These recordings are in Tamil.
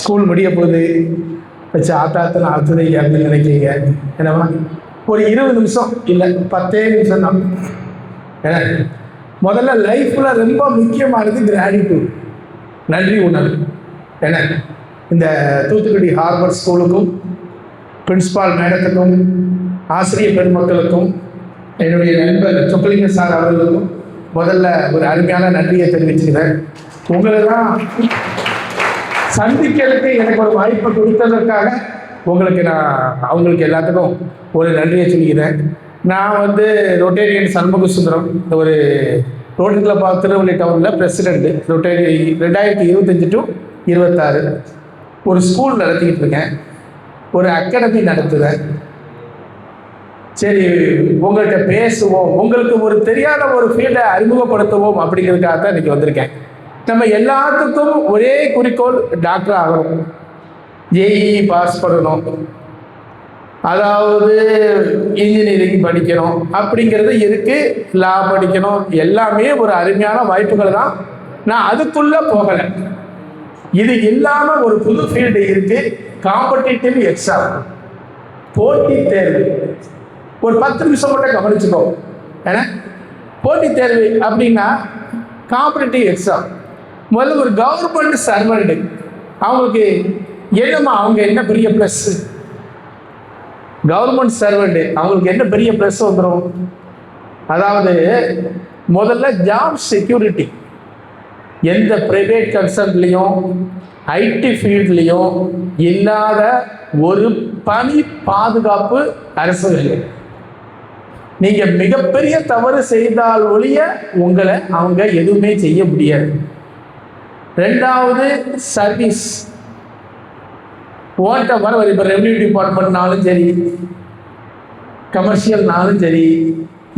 ஸ்கூல் முடிய போகுது, வச்சு ஆத்தாத்தனை அடுத்தது அப்படின்னு நினைக்கிறீங்க. என்னவா ஒரு 20 நிமிஷம் இல்லை 10 நிமிஷம் தான். ஏன்னா முதல்ல லைஃப்பில் ரொம்ப முக்கியமானது கிராட்டிடியூட், நன்றி உணர்வு. ஏன்னா இந்த தூத்துக்குடி ஹார்பர் ஸ்கூலுக்கும் பிரின்சிபால் மேடத்துக்கும் ஆசிரியர் பெருமக்களுக்கும் என்னுடைய நண்பர் சொக்கலிங்க சார் அவர்களுக்கும் முதல்ல ஒரு அருமையான நன்றியை தெரிவிச்சுக்கிறேன். உங்களை தான் சந்திக்கிறதுக்கு எனக்கு ஒரு வாய்ப்பை கொடுத்ததற்காக உங்களுக்கு நான் அவங்களுக்கு எல்லாத்துக்கும் ஒரு நன்றியை சொல்லிக்கிறேன். நான் ரொட்டேரியன் சண்முக சுந்தரம், ஒரு ரோட்டரி கிளப் ஆஃப் திருவள்ளி டவுனில் பிரசிடெண்ட்டு, ரொட்டேரி 2025 to 26 ஒரு ஸ்கூல் நடத்திக்கிட்டு இருக்கேன், ஒரு அகாடமி நடத்துவேன். சரி, உங்கள்கிட்ட பேசுவோம், உங்களுக்கு ஒரு தெரியாத ஒரு ஃபீல்டை அறிமுகப்படுத்துவோம் அப்படிங்கிறதுக்காக தான் இன்றைக்கி வந்திருக்கேன். நம்ம எல்லாத்துக்கும் ஒரே குறிக்கோள் டாக்டர் ஆகணும், ஜேஇ பாஸ் பண்ணணும், அதாவது இன்ஜினியரிங் படிக்கணும் அப்படிங்கிறது இருக்குது, லா படிக்கணும், எல்லாமே ஒரு அருமையான வாய்ப்புகள் தான். நான் அதுக்குள்ளே போகலை. இது இல்லாமல் ஒரு புது ஃபீல்டு இருக்குது, காம்படிட்டிவ் எக்ஸாம், போட்டித் தேர்வு. ஒரு 10 நிமிஷம் மட்டும் கவனிச்சுக்கோ. ஏன்னா போட்டித் தேர்வு அப்படின்னா காம்படிட்டிவ் எக்ஸாம். முதல்ல ஒரு கவர்மெண்ட் சர்வெண்ட் அவங்களுக்கு என்னம்மா, அவங்க என்ன பெரிய ப்ளஸ், கவர்மெண்ட் சர்வெண்ட் அவங்களுக்கு என்ன பெரிய ப்ளஸ் வந்துடும். அதாவது முதல்ல ஜாப் செக்யூரிட்டி. எந்த ப்ரைவேட் கன்சர்ன்லையும் ஐடி ஃபீல்ட்லேயும் இல்லாத ஒரு பணி பாதுகாப்பு அரசு. நீங்கள் மிகப்பெரிய தவறு செய்தால் ஒழிய உங்களை அவங்க எதுவுமே செய்ய முடியாது. ரெண்டாவது சர்வீஸ். ஓட்ட வர இப்போ ரெவன்யூ டிபார்ட்மெண்ட்னாலும் சரி, கமர்ஷியல்னாலும் சரி,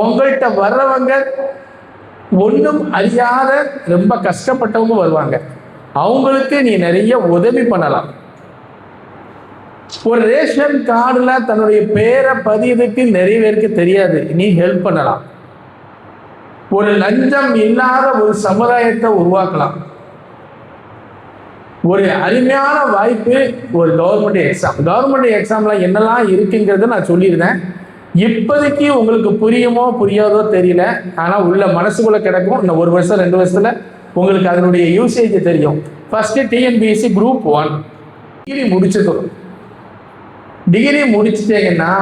உங்கள்கிட்ட வர்றவங்க ஒன்றும் அறியாத ரொம்ப கஷ்டப்பட்டவங்க வருவாங்க, அவங்களுக்கு நீ நிறைய உதவி பண்ணலாம். ஒரு ரேஷன் கார்டில் தன்னுடைய பேரை பதியதுக்கு நிறைய பேருக்கு தெரியாது, நீ ஹெல்ப் பண்ணலாம். ஒரு லஞ்சம் இல்லாத ஒரு சமுதாயத்தை உருவாக்கலாம். ஒரு அருமையான வாய்ப்பு ஒரு கவர்மெண்ட் எக்ஸாம். கவர்மெண்ட் எக்ஸாம்ல என்னெல்லாம் இருக்குங்கிறத நான் சொல்லியிருந்தேன். இப்போதைக்கு உங்களுக்கு புரியுமோ புரியாதோ தெரியல, ஆனால் உள்ள மனசுக்குள்ளே கிடக்கும். இன்னும் 1 வருஷம் 2 வருஷத்துல உங்களுக்கு அதனுடைய யூசேஜ் தெரியும். ஃபர்ஸ்ட்டு டிஎன்பிஎஸ்சி குரூப் 1 டிகிரி முடிச்சுக்கணும். டிகிரி முடிச்சுட்டீங்கன்னா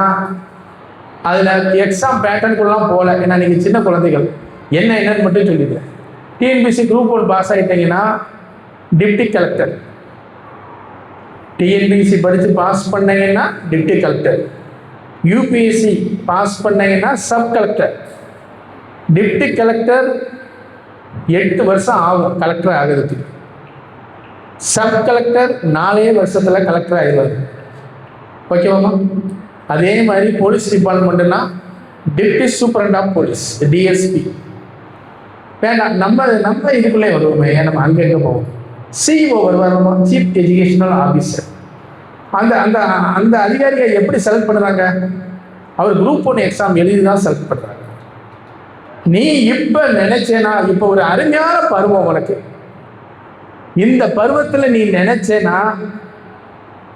அதில் எக்ஸாம் பேட்டர்னுக்குள்ளலாம் போகல, ஏன்னா நீங்கள் சின்ன குழந்தைகள், என்னன்னு மட்டும் சொல்லிடுறேன். டிஎன்பிஎஸ்சி குரூப் 1 பாஸ் ஆகிட்டீங்கன்னா டிப்டி கலெக்டர், டிஎன்பிஎஸ்சி படித்து பாஸ் பண்ணீங்கன்னா டிப்டி கலெக்டர், யூபிஎஸ்சி பாஸ் பண்ணீங்கன்னா சப் கலெக்டர். டிப்டி கலெக்டர் 8 வருஷம் ஆகும் கலெக்டர் ஆகிறதுக்கு. சப் கலெக்டர் 4 வருஷத்தில் கலெக்டர் ஆகிடுவார். ஓகேவாம்மா? அதே மாதிரி போலீஸ் டிபார்ட்மெண்ட்னா deputy superintendent of police, DSP. வேண்டாம், நம்ம இதுக்குள்ளே வருவோமே, நம்ம அங்கே எங்கே போவோம். சிஇஓ வருவாரம்மா, சீஃப் எஜுகேஷனல் ஆஃபீஸர். அந்த அந்த அந்த அதிகாரியை எப்படி செலக்ட் பண்ணுறாங்க? அவர் குரூப் 1 எக்ஸாம் எழுதி தான் செலக்ட் பண்ணுறாங்க. நீ இப்போ நினைச்சேனா, இப்போ ஒரு அருமையான பருவம் உனக்கு. இந்த பருவத்தில் நீ நினைச்சேனா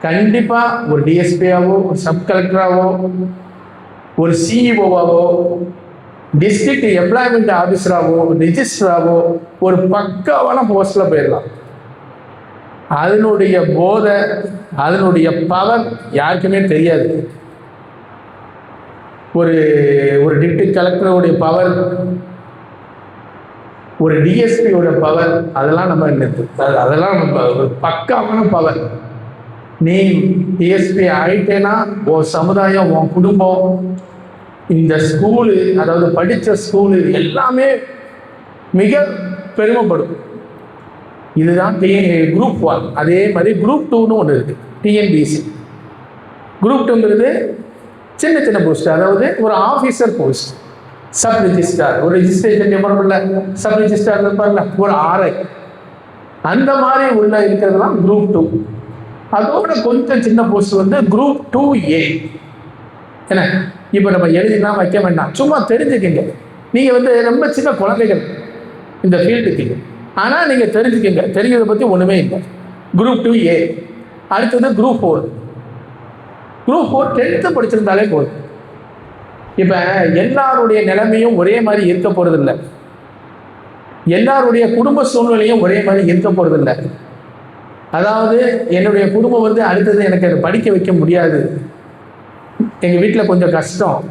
கண்டிப்பாக ஒரு டிஎஸ்பியாவோ, ஒரு சப் கலெக்டராகவோ, ஒரு சிஇஓவாவோ, டிஸ்ட்ரிக்ட் எம்ப்ளாய்மெண்ட் ஆஃபீஸராகவோ, ரிஜிஸ்டராகவோ ஒரு பக்காவான போஸ்டில் போயிடலாம். அதனுடைய போதை, அதனுடைய பவர் யாருக்குமே தெரியாது. ஒரு ஒரு டிப்டி கலெக்டருடைய பவர், ஒரு டிஎஸ்பியோட பவர், அதெல்லாம் நம்ம அதெல்லாம் நம்ம ஒரு பக்காவான பவர். நீ டிஎஸ்பி ஆயிட்டேன்னா உன் சமுதாயம், உன் குடும்பம், இந்த ஸ்கூலு, அதாவது படித்த ஸ்கூலு எல்லாமே மிக பெருமைப்படும். இதுதான் குரூப் 1. அதே மாதிரி குரூப் 2ன்னு ஒன்று இருக்குது, டிஎன்பிஎஸ்சி. குரூப் 2ங்கிறது சின்ன சின்ன போஸ்ட், அதாவது ஒரு ஆஃபீஸர் போஸ்ட், சப் ரிஜிஸ்ட்ரார், ஒரு ரிஜிஸ்ட்ரேஷன் டிபார்ட்மெண்ட்ல சப் ரிஜிஸ்ட்ரார் இருப்பார்ல, ஒரு RI, அந்த மாதிரி உள்ள இருக்கிறதுலாம் குரூப் 2. அதோட கொஞ்சம் சின்ன போஸ்ட் குரூப் 2A. என்ன, இப்போ நம்ம எழுதினா வைக்க வேண்டாம், சும்மா தெரிஞ்சுக்கிங்க. நீங்கள் ரொம்ப சின்ன குழந்தைகள் இந்த ஃபீல்டுக்கு, ஆனால் நீங்கள் தெரிஞ்சுக்கிங்க, தெரிஞ்சதை பற்றி ஒன்றுமே இல்லை. குரூப் 2A அடுத்தது குரூப் 4. குரூப் 4 10th படிச்சிருந்தாலே போதும். இப்போ எல்லாருடைய நிலைமையும் ஒரே மாதிரி இருக்க போறதில்லை, எல்லாருடைய குடும்ப சூழ்நிலையும் ஒரே மாதிரி இருக்க போறதில்லை. அதாவது என்னுடைய குடும்பம் வந்து அடுத்தது எனக்கு அதை படிக்க வைக்க முடியாது, எங்கள் வீட்டில் கொஞ்சம் கஷ்டம்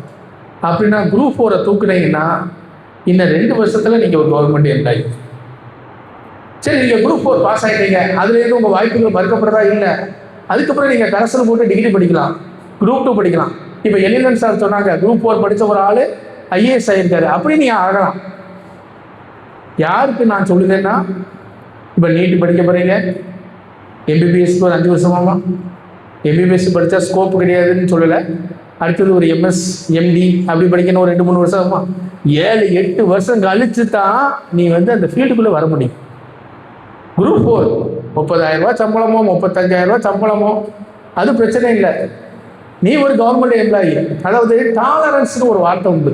அப்படின்னா குரூப் 4 தூக்குனீங்கன்னா இன்னும் 2 வருஷத்துல நீங்கள் ஒரு கவர்மெண்ட் எம்ப்ளாயி. சரி, நீங்கள் குரூப் 4 பாஸ் ஆகிட்டீங்க, அதுலேருந்து உங்கள் வாய்ப்புகள் மறுக்கப்படுறதா இல்லை, அதுக்கப்புறம் நீங்கள் கரஸ்ல போட்டு டிகிரி படிக்கலாம், குரூப் 2 படிக்கலாம். இப்போ எலிலன் சார் சொன்னாங்க குரூப் 4 படித்த ஒரு ஆள் IAS ஆகியிருக்காரு, அப்படி நீங்கள் ஆகலாம். யாருக்கு நான் சொல்லுதேன்னா, இப்போ நீட்டு படிக்க போகிறீங்க, MBBSக்கு ஒரு 5 வருஷமாமா, MBBS படித்தா ஸ்கோப் கிடையாதுன்னு சொல்லலை, அடுத்தது ஒரு MS MD அப்படி படிக்கணும் ஒரு 2-3 வருஷமா, 7-8 வருஷம் கழிச்சு தான் நீ வந்து அந்த ஃபீல்டுக்குள்ளே வர முடியும். குரூப் 4 30,000 ரூபா சம்பளமோ 35,000 ரூபா சம்பளமோ அது பிரச்சனை இல்லை, நீ ஒரு கவர்மெண்ட் எம்ப்ளாயி. அதாவது டாலரன்ஸ்னு ஒரு வார்த்தை உண்டு.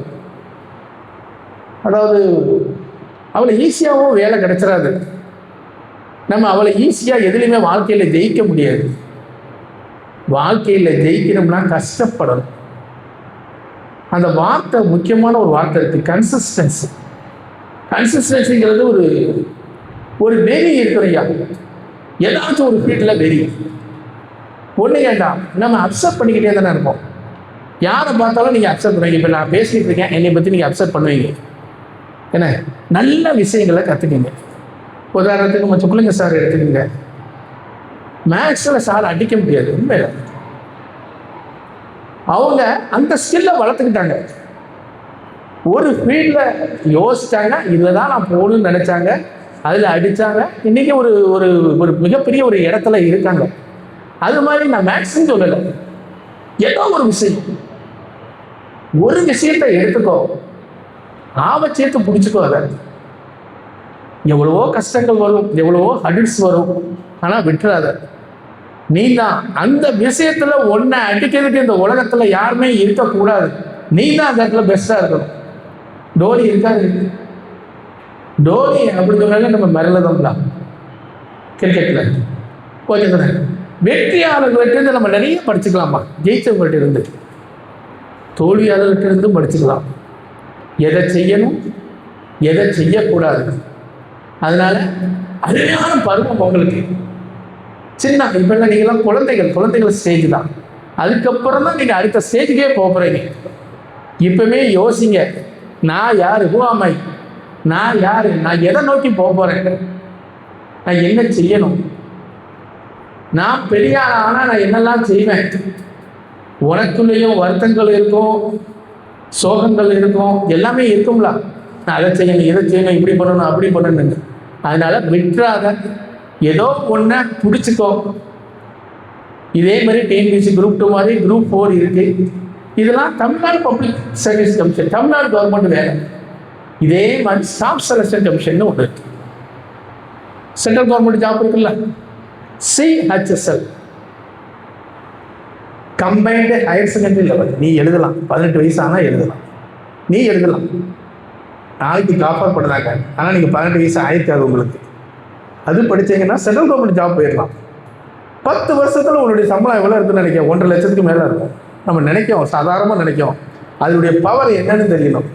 அதாவது அவளை ஈஸியாகவும் வேலை கிடைச்சிடாது, நம்ம அவளை ஈஸியாக எதுலையுமே வாழ்க்கையில் ஜெயிக்க முடியாது. வாழ்க்கையில் ஜெயிக்கணும்னா கஷ்டப்படணும். அந்த வார்த்தை முக்கியமான ஒரு வார்த்தை இருக்குது, கன்சிஸ்டன்சி. கன்சிஸ்டன்சிங்கிறது ஒரு வெறி இருக்கிறையா, ஏதாச்சும் ஒரு ஃபீல்டில் வெறி. ஒன்று வேண்டாம், நம்ம அப்செட் பண்ணிக்கிட்டே தானே இருப்போம். யாரை பார்த்தாலும் நீங்கள் அப்செட் பண்ணுவீங்க. இப்போ நான் பேசிக்கிட்டு இருக்கேன், என்னை பற்றி நீங்கள் அப்செட் பண்ணுவீங்க. என்ன நல்ல விஷயங்களை கற்றுக்குங்க. உதாரணத்துக்கு நம்ம சுக்குலிங்க சார் எடுத்துக்கோங்க, மேக்ஸில் சார் அடிக்க முடியாது, உண்மையில அவங்க அந்த ஸ்கில்லை வளர்த்துக்கிட்டாங்க. ஒரு ஃபீல்டில் யோசிச்சாங்க, இதில் தான் நான் போகணும்னு நினச்சாங்க, அதில் அடித்தாங்க, இன்றைக்கி ஒரு மிகப்பெரிய ஒரு இடத்துல இருக்காங்க. அது மாதிரி நான் மேக்ஸின்னு சொல்லலை, ஏதோ ஒரு விஷயம், ஒரு விஷயத்தை எடுத்துக்கோ, ஆபச்சேர்த்து பிடிச்சிக்கோ. அதை எவ்வளவோ கஷ்டங்கள் வரும், எவ்வளவோ ஹடில்ஸ் வரும், ஆனால் விட்டுறாத. நீ தான் அந்த விஷயத்துல ஒன்றை அடிக்கிறதுக்கு இந்த உலகத்துல யாருமே இருக்கக்கூடாது, நீ தான் அந்த இடத்துல பெஸ்டா இருக்கணும். டோனி இருக்காரு, டோனி அப்படி சொன்னாலே நம்ம மிரளதான் கிரிக்கெட்ல. ஓகே தானே, வெற்றியாளர்கள்ட்ட இருந்து நம்ம நிறைய படிச்சுக்கலாமா, ஜெயிச்சவங்கள்ட்ட இருந்து, தோல்வியாளர்கிட்ட இருந்தும் படிச்சுக்கலாம். எதை செய்யணும் எதை செய்யக்கூடாது. அதனால அருமையான பருவம் உங்களுக்கு. சின்ன இப்பெல்லாம் நீங்களாம் குழந்தைகள் ஸ்டேஜ் தான், அதுக்கப்புறம் தான் நீங்கள் அடுத்த ஸ்டேஜுக்கே போகிறீங்க. இப்பவுமே யோசிங்க, நான் யார், ஹூஆமை, நான் யார், நான் எதை நோக்கி போகிறேன், நான் என்ன செய்யணும், நான் பெரிய ஆனால் நான் என்னெல்லாம் செய்வேன். உனக்குள்ளேயும் வருத்தங்கள் இருக்கும், சோகங்கள் இருக்கும், எல்லாமே இருக்கும்ல. நான் அதை செய்யணும் இதை செய்யணும் இப்படி பண்ணணும் அப்படி பண்ணணுங்க. அதனால விட்டுறாத, ஏதோ ஒன்றை பிடிச்சிக்கோ. இதே மாதிரி டிஎன்பிஎஸ்சி குரூப் 2 மாதிரி குரூப் 4 இருக்கு. இதெல்லாம் Tamil Nadu public service commission, Tamil Nadu government வேலை. இதே மாதிரி ஸ்டாஃப் செலக்ஷன் கமிஷன் ஒன்று இருக்கு. சென்ட்ரல் கவர்மெண்ட் ஜாப் இருக்குல்ல, CHSL, combined higher secondary level, நீ எழுதலாம். 18 வயசு ஆனால் எழுதலாம், நீ எழுதலாம். நாளைக்கு ஆஃபர் பண்ணுறாங்க, ஆனால் நீங்கள் 18 வயசு ஆயிருக்காது உங்களுக்கு. அது படித்தீங்கன்னா சென்ட்ரல் கவர்மெண்ட் ஜாப் போயிடலாம். 10 வருஷத்தில் உன்னுடைய சம்பளம் எவ்வளோ இருக்குன்னு நினைக்கும், 1.5 லட்சத்துக்கு மேலே இருக்கும். நம்ம நினைக்கும், சாதாரணமாக நினைக்கும். அதனுடைய பவர் என்னன்னு தெரியணும்.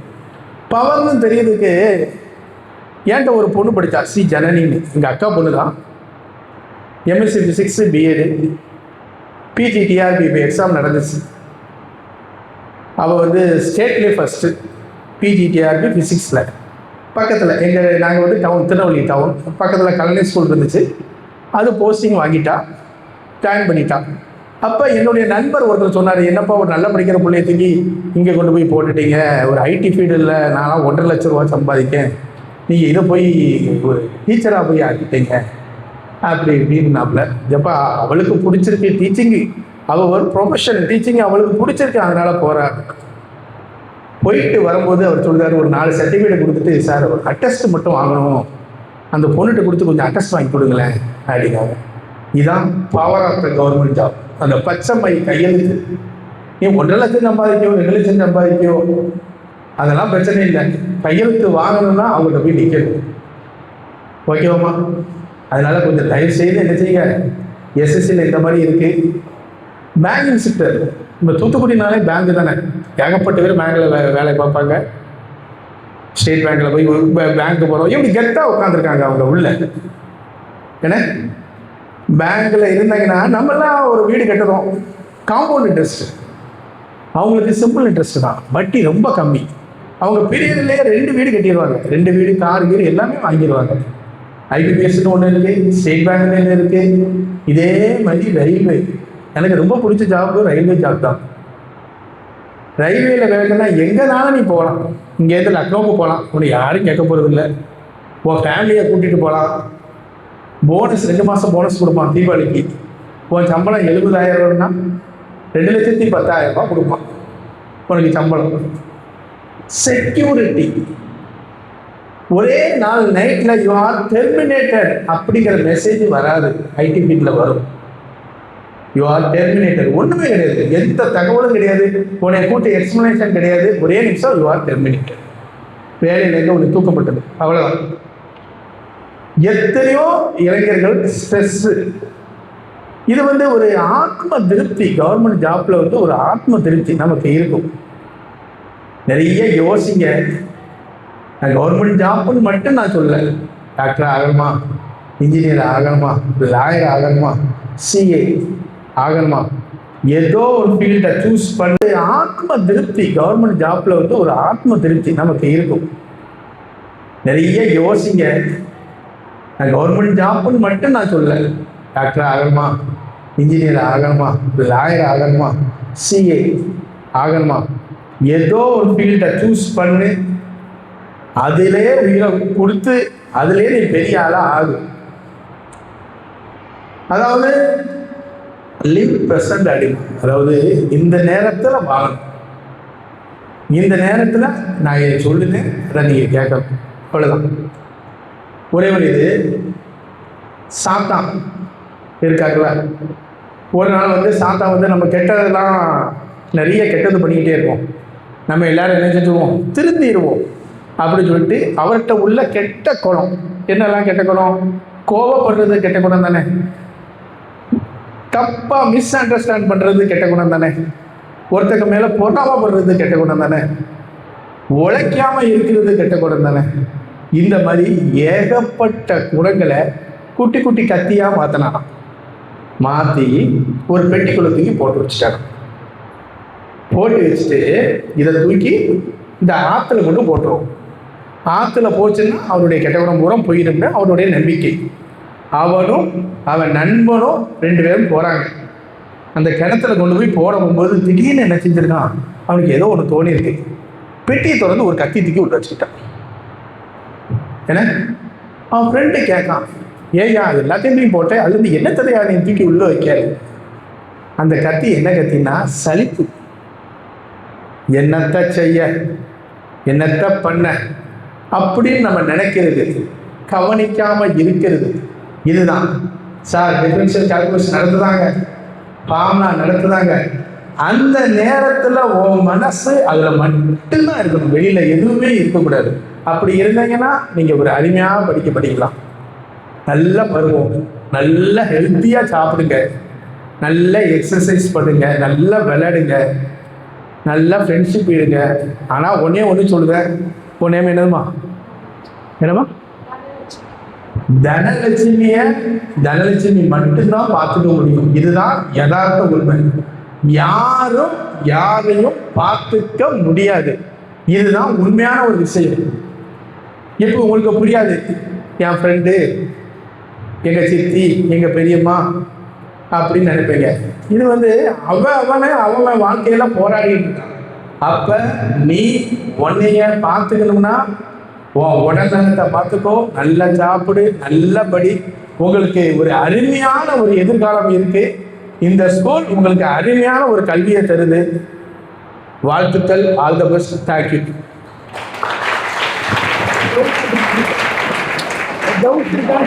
பவர்னு தெரியறதுக்கு ஏன்ட்ட ஒரு பொண்ணு படித்தா, சி ஜனனின்னு, எங்கள் அக்கா பொண்ணு தான். MSc Physics BEd, PG TRB exam நடந்துச்சு. அவள் வந்து ஸ்டேட்லேயே ஃபஸ்ட்டு PG TRB ஃபிசிக்ஸில். பக்கத்தில் நாங்கள் வந்து டவுன், திருநெல்வேலி டவுன் பக்கத்தில் கல்லணை ஸ்கூல் இருந்துச்சு. அது போஸ்டிங் வாங்கிட்டா, ஜாயின் பண்ணிட்டா. அப்போ என்னுடைய நண்பர் ஒருத்தர் சொன்னார், என்னப்பா ஒரு நல்லா படிக்கிற பிள்ளைய தூக்கி இங்கே கொண்டு போய் போட்டுட்டீங்க, ஒரு IT ஃபீல்டில் நான்லாம் 1.5 லட்ச ரூபா சம்பாதிக்கேன், நீங்கள் இதை போய் ஒரு டீச்சராக போய் ஆக்கிட்டீங்க அப்படி இப்படின்னாப்புல. எப்பா அவளுக்கு பிடிச்சிருக்கு டீச்சிங்கு, அவள் ஒரு ப்ரொஃபஷன், டீச்சிங் அவளுக்கு பிடிச்சிருக்கு, அதனால் போகிறா. போயிட்டு வரும்போது அவர் சொல்கிறார், ஒரு 4 சர்டிஃபிகேட் கொடுத்துட்டு, சார் ஒரு அட்டஸ்ட் மட்டும் வாங்கணும், அந்த பொண்ணுகிட்ட கொடுத்து கொஞ்சம் அட்டஸ்ட் வாங்கி கொடுங்களேன் அப்படின்னாங்க. இதுதான் power of the government job. அந்த பச்சை மை கையெழுத்து. நீ 1.5 லட்சம் சம்பாதிக்கோ 2 லட்சம் சம்பாதிக்கோ அதெல்லாம் பிரச்சனை இல்லை, கையெழுத்து வாங்கணும்னா அவங்கள்ட்ட போய் நிற்கணும். ஓகேவாம்மா? அதனால கொஞ்சம் தயவு செய்து என்ன செய்யுங்க, எஸ்எஸ்சியில் இந்த மாதிரி இருக்கு. பேங்கிங் செக்டர், இப்போ தூத்துக்குடினாலே பேங்க் தானே, ஏகப்பட்ட பேர் பேங்க்ல வேலை பார்ப்பாங்க. ஸ்டேட் பேங்க்ல போய் பேங்க்கு போகிறோம், எப்படி கெத்தாக உட்காந்துருக்காங்க அவங்க உள்ள. ஏன்னா பேங்க்ல இருந்தாங்கன்னா நம்மளாம் ஒரு வீடு கட்டுறோம், காம்பவுண்ட் இன்ட்ரெஸ்ட், அவங்களுக்கு சிம்பிள் இன்ட்ரெஸ்ட் தான், வட்டி ரொம்ப கம்மி. அவங்க பீரியட்லேயே 2 வீடு கட்டிடுவாங்க, 2 வீடு, கார் வீடு எல்லாமே வாங்கிடுவாங்க. ஐபிபிஎஸ்ன்னு ஒன்று இருக்குது, ஸ்டேட் பேங்க்னு ஒன்று இருக்குது. இதே மாதிரி ரயில்வே, எனக்கு ரொம்ப பிடிச்ச ஜாப் ரயில்வே ஜாப் தான். ரயில்வேல வேலைன்னா எங்கேனாலும் நீ போகலாம். இங்கேருந்து லக்னோவுக்கு போகலாம், உன்னை யாரும் கேட்க போகிறது இல்லை. உன் ஃபேமிலியை கூட்டிகிட்டு போகலாம். போனஸ் 2 மாதம் போனஸ் கொடுப்பான் தீபாவளிக்கு. உன் சம்பளம் 70,000னா 2,10,000 கொடுப்பான் உனக்கு சம்பளம். செக்யூரிட்டி, ஒரே நாள் நைட்டில் யூ ஆர் டெர்மினேட்டட் அப்படிங்கிற மெசேஜ் வராது. ஐடி ஃபீல்டில் வரும், யூ ஆர் டெர்மினேட்டட். ஒன்றுமே கிடையாது, எந்த தகவலும் கிடையாது, உன்னை கூட்ட எக்ஸ்பிளனேஷன் கிடையாது. ஒரே நிமிஷம் யூ ஆர் டெர்மினேட்டட், வேலையிலேருந்து உனக்கு தூக்கப்பட்டது, அவ்வளோதான். எத்தனையோ இளைஞர்கள் ஸ்ட்ரெஸ்ஸு. இது ஒரு ஆத்ம திருப்தி. கவர்மெண்ட் ஜாப்ல ஒரு ஆத்ம திருப்தி நமக்கு இருக்கும். நிறைய யோசிங்க. நான் கவர்மெண்ட் ஜாப்னு மட்டும் நான் சொல்ல, டாக்டர் ஆகணுமா, இன்ஜினியர் ஆகணுமா, லாயர் ஆகணுமா, சிஏ ஆகணுமா, ஏதோ ஒரு ஃபீல்டை சூஸ் பண்ணி ஆத்ம திருப்தி. கவர்மெண்ட் ஜாப்ல ஒரு ஆத்ம திருப்தி நமக்கு இருக்கும். நிறைய யோசிங்க. நான் கவர்மெண்ட் ஜாப்னு மட்டும் நான் சொல்ல, டாக்டர் ஆகணுமா, இன்ஜினியர் ஆகணுமா, லாயர் ஆகணுமா, சிஏ ஆகணுமா, ஏதோ ஒரு ஃபீல்டை சூஸ் பண்ணி அதிலே உயிரை கொடுத்து அதிலே நீ பெரிய ஆளாக ஆகும். அதாவது லிவ் ப்ரெசன்ட் அடிமை. அதாவது இந்த நேரத்தில் வாழணும், இந்த நேரத்தில் நான் இதை சொல்லுதேன், அதை நீங்கள் கேட்கணும், அவ்வளோதான். ஒரே ஒரு இது, சாத்தான் இருக்காங்களா, ஒரு நாள் சாத்தான் நம்ம கெட்டதெல்லாம் நிறைய கெட்டது பண்ணிக்கிட்டே இருப்போம். நம்ம எல்லாரும் என்ன செஞ்சுருவோம், திருந்திடுவோம் அப்படின்னு சொல்லிட்டு அவர்கிட்ட உள்ள கெட்ட குணம் என்னெல்லாம் கெட்ட குணம், கோவப்படுறது கெட்ட குணம் தானே, தப்பா மிஸ் அண்டர்ஸ்டாண்ட் பண்றது கெட்ட குணம் தானே, ஒருத்தருக்கு மேல பொறாமப்படுறது கெட்ட குணம் தானே, உழைக்காம இருக்கிறது கெட்ட குணம் தானே. இந்த மாதிரி ஏகப்பட்ட குணங்களை குட்டி குட்டி கத்தியா மாற்றி ஒரு பெட்டிக்குள்ள தூக்கி போட்டு வச்சுட்டாங்க. போட்டு வச்சுட்டு இதை தூக்கி இந்த ஆற்றுல கொண்டு போட்டுருவோம். ஆற்றுல போச்சுன்னா அவருடைய கெட்ட குணம் பூரா போயிடும்னு அவருடைய நம்பிக்கை. அவனும் அவன் நண்பனும் 2 பேரும் போகிறாங்க. அந்த கிணத்துல கொண்டு போய் போட போகும்போது திடீர்னு என்ன செஞ்சிருக்கான், அவனுக்கு ஏதோ ஒன்று தோணி இருக்கு. பெட்டியை திறந்து ஒரு கத்தி தூக்கி உள்ள வச்சுக்கிட்டான். ஏன்னா அவன் ஃப்ரெண்டு கேட்கான், ஏயா அது எல்லாத்தையும் தூக்கி போட்டேன், அதுலேருந்து என்ன ததையா நீ தூக்கி உள்ள வைக்காது. அந்த கத்தி என்ன கத்தின்னா சலிப்பு. என்னத்தை செய்ய, என்னத்தை பண்ண அப்படின்னு நம்ம நினைக்கிறது, கவனிக்காம இருக்கிறது. இதுதான் சார் டிஃபரன்ஷியல் கால்குலேஷன் நடத்துதாங்க, ஃபார்முலா நடத்துதாங்க. அந்த நேரத்தில் உன் மனசு அதில் மட்டும்தான் இருக்கணும், வெளியில எதுவுமே இருக்கக்கூடாது. அப்படி இருந்தீங்கன்னா நீங்கள் ஒரு அருமையாக படிக்கலாம். நல்ல பருவம், நல்ல ஹெல்த்தியாக சாப்பிடுங்க, நல்ல எக்ஸசைஸ் பண்ணுங்க, நல்லா விளையாடுங்க, நல்லா ஃப்ரெண்ட்ஷிப் இடுங்க. ஆனால் ஒன்று சொல்லுவேன், உன் நேம் என்னதுமா, தனலட்சுமி மட்டும்தான் பார்த்துக்க முடியும். இதுதான் யதார்த்த உண்மை. யாரும் யாரையும் பார்த்துக்க முடியாது. இதுதான் உண்மையான ஒரு விஷயம். இப்போ உங்களுக்கு புரியாது, என் ஃப்ரெண்டு, எங்க சித்தி, எங்க பெரியம்மா அப்படின்னு நினைப்பீங்க. இது அவன் வாழ்க்கையில போராடிட்டு இருக்கான். அப்ப நீ உன்னைய பார்த்துக்கணும்னா உன் உடல்நலத்தை பார்த்துக்கோ, நல்லா சாப்பிடு, நல்லபடி. உங்களுக்கு ஒரு அருமையான ஒரு எதிர்காலம் இருக்கு. இந்த ஸ்கூல் உங்களுக்கு அருமையான ஒரு கல்வியை தருது. வாழ்த்துக்கள். All the best. Thank you. Doubt இருக்கா?